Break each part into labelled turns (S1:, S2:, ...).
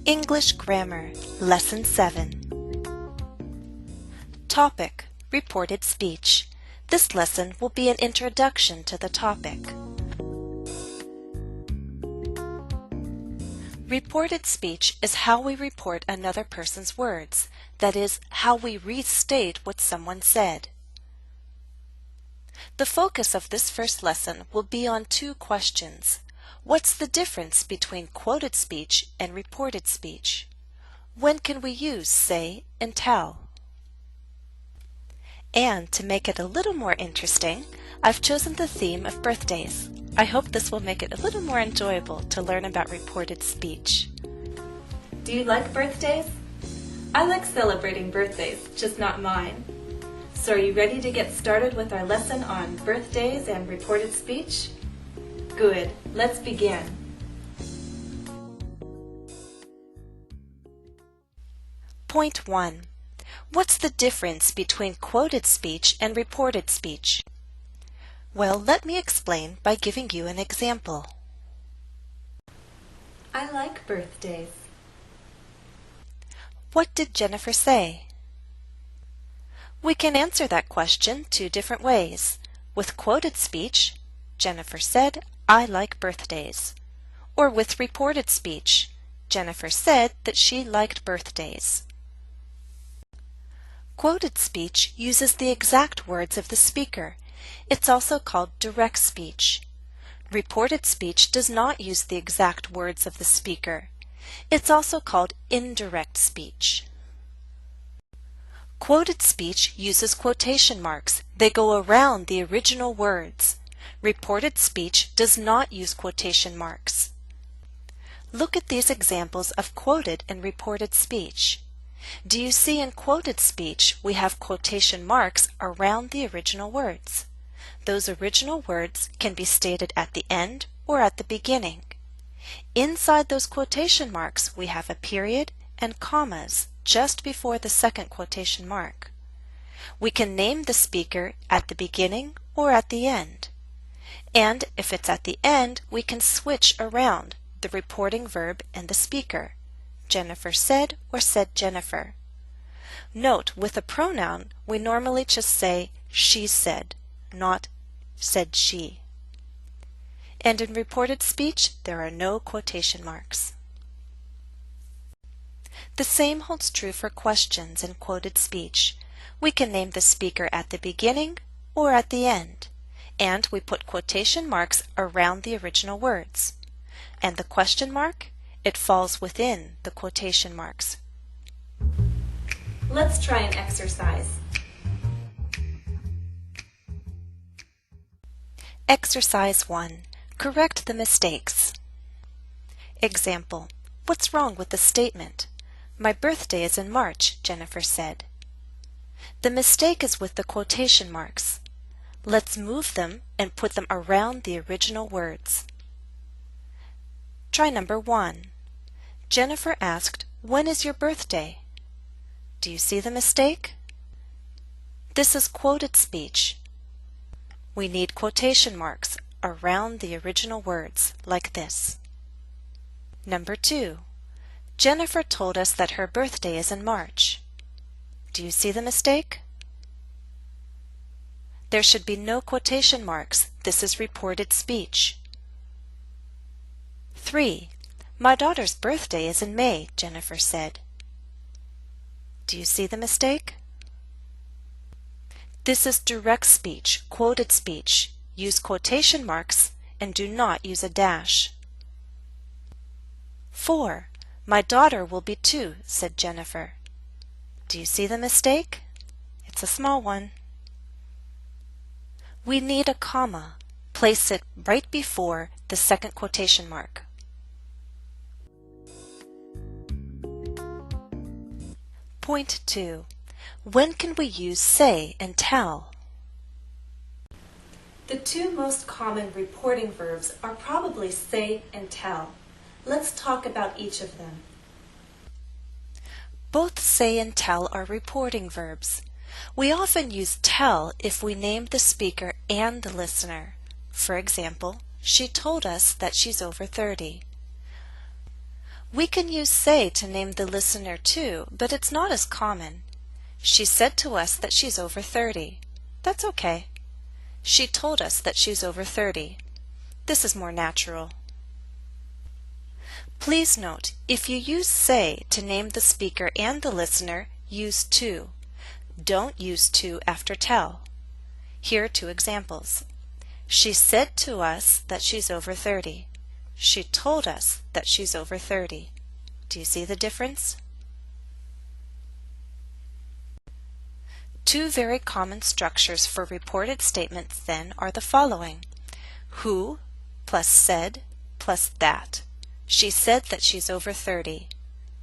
S1: English Grammar, Lesson 7. Topic: Reported speech. This lesson will be an introduction to the topic. Reported speech is how we report another person's words, that is, how we restate what someone said. The focus of this first lesson will be on two questions. What's the difference between quoted speech and reported speech? When can we use say and tell? And to make it a little more interesting, I've chosen the theme of birthdays. I hope this will make it a little more enjoyable to learn about reported speech.
S2: Do you like birthdays? I like celebrating birthdays, just not mine. So are you ready to get started with our lesson on birthdays and reported speech? Good, let's begin.
S1: Point 1. What's the difference between quoted speech and reported speech? Well, let me explain by giving you an example.
S2: I like birthdays.
S1: What did Jennifer say? We can answer that question two different ways. With quoted speech, Jennifer said, "I like birthdays." Or with reported speech, Jennifer said that she liked birthdays. Quoted speech uses the exact words of the speaker. It's also called direct speech. Reported speech does not use the exact words of the speaker. It's also called indirect speech. Quoted speech uses quotation marks. They go around the original words. Reported speech does not use quotation marks. Look at these examples of quoted and reported speech. Do you see in quoted speech we have quotation marks around the original words? Those original words can be stated at the end or at the beginning. Inside those quotation marks we have a period and commas just before the second quotation mark. We can name the speaker at the beginning or at the end. And if it's at the end, we can switch around the reporting verb and the speaker. Jennifer said or said Jennifer. Note, with a pronoun, we normally just say she said, not said she. And in reported speech, there are no quotation marks. The same holds true for questions in quoted speech. We can name the speaker at the beginning or at the end, and we put quotation marks around the original words. And the question mark? It falls within the quotation marks.
S2: Let's try an exercise.
S1: Exercise 1. Correct the mistakes. Example. What's wrong with the statement? My birthday is in March, Jennifer said. The mistake is with the quotation marks. Let's move them and put them around the original words. Try number 1. Jennifer asked, "When is your birthday?" Do you see the mistake? This is quoted speech. We need quotation marks around the original words, like this. Number 2. Jennifer told us that her birthday is in March. Do you see the mistake? There should be no quotation marks. This is reported speech. 3. My daughter's birthday is in May, Jennifer said. Do you see the mistake? This is direct speech, quoted speech. Use quotation marks and do not use a dash. 4. My daughter will be 2, said Jennifer. Do you see the mistake? It's a small one. We need a comma. Place it right before the second quotation mark. Point 2. When can we use say and tell?
S2: The two most common reporting verbs are probably say and tell. Let's talk about each of them.
S1: Both say and tell are reporting verbs. We often use tell if we name the speaker and the listener. For example, she told us that she's over 30. We can use say to name the listener too, but it's not as common. She said to us that she's over 30. That's okay. She told us that she's over 30. This is more natural. Please note, if you use say to name the speaker and the listener, use to. Don't use to after tell. Here are two examples. She said to us that she's over 30. She told us that she's over 30. Do you see the difference? Two very common structures for reported statements then are the following. Who plus said plus that. She said that she's over 30.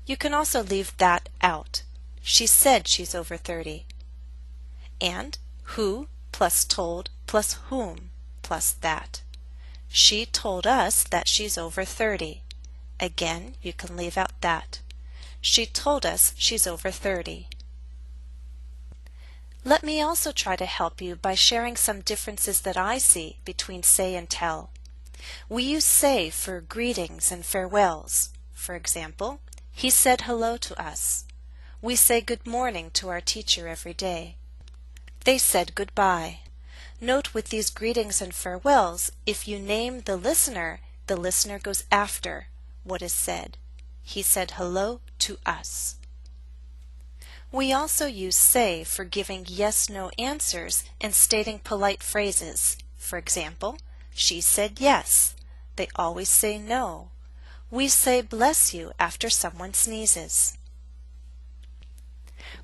S1: You can also leave that out. She said she's over 30. And who plus told plus whom plus that. She told us that she's over 30. Again, you can leave out that. She told us she's over 30. Let me also try to help you by sharing some differences that I see between say and tell. We use say for greetings and farewells. For example, he said hello to us. We say good morning to our teacher every day. They said goodbye. Note with these greetings and farewells, if you name the listener goes after what is said. He said hello to us. We also use say for giving yes/no answers and stating polite phrases. For example, she said yes. They always say no. We say bless you after someone sneezes.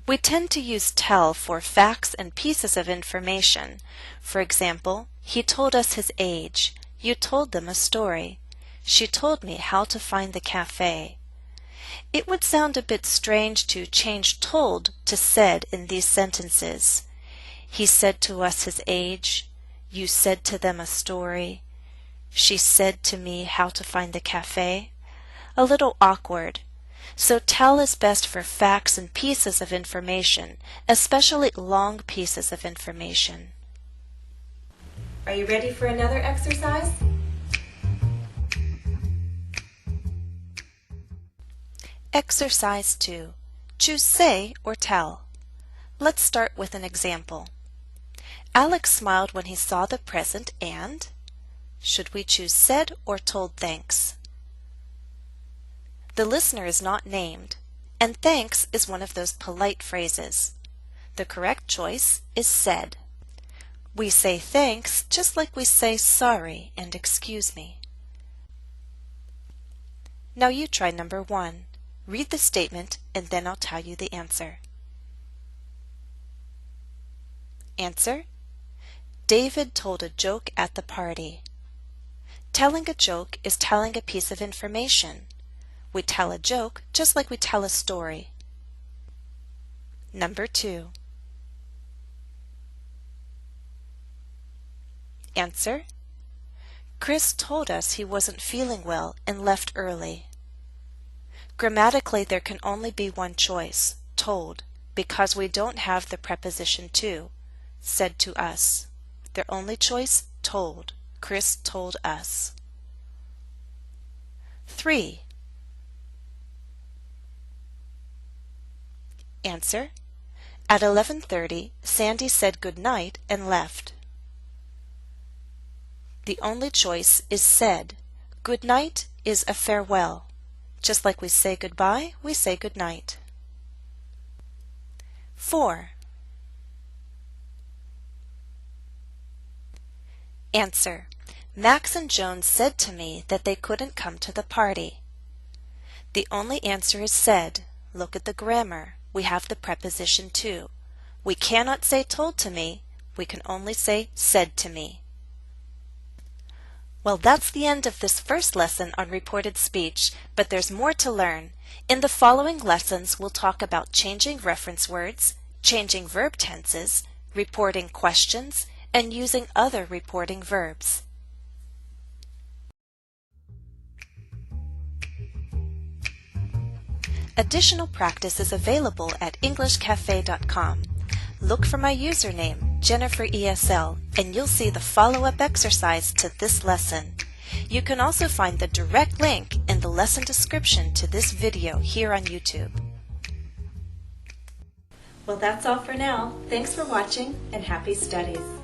S1: We tend to use tell for facts and pieces of information. For example, he told us his age. You told them a story. She told me how to find the cafe. It would sound a bit strange to change told to said in these sentences. He said to us his age. You said to them a story. She said to me how to find the cafe. A little awkward. So tell is best for facts and pieces of information, especially long pieces of information.
S2: Are you ready for another exercise?
S1: Exercise 2. Choose say or tell. Let's start with an example. Alex smiled when he saw the present and... Should we choose said or told thanks? The listener is not named, and thanks is one of those polite phrases. The correct choice is said. We say thanks just like we say sorry and excuse me. Now you try number 1. Read the statement and then I'll tell you the answer. Answer: David told a joke at the party. Telling a joke is telling a piece of information. We tell a joke just like we tell a story. Number 2. Answer: Chris told us he wasn't feeling well and left early. Grammatically, there can only be one choice, told, because we don't have the preposition to, said to us. Their only choice, told. Chris told us. 3. Answer: At 11:30, Sandy said good night and left. The only choice is said. Good night is a farewell. Just like we say goodbye, we say good night. 4. Answer: Max and Joan said to me that they couldn't come to the party. The only answer is said. Look at the grammar. We have the preposition to. We cannot say told to me. We can only say said to me. Well, that's the end of this first lesson on reported speech, but there's more to learn. In the following lessons, we'll talk about changing reference words, changing verb tenses, reporting questions, and using other reporting verbs. Additional practice is available at EnglishCafe.com. Look for my username, JenniferESL, and you'll see the follow-up exercise to this lesson. You can also find the direct link in the lesson description to this video here on YouTube.
S2: Well, that's all for now. Thanks for watching and happy studies.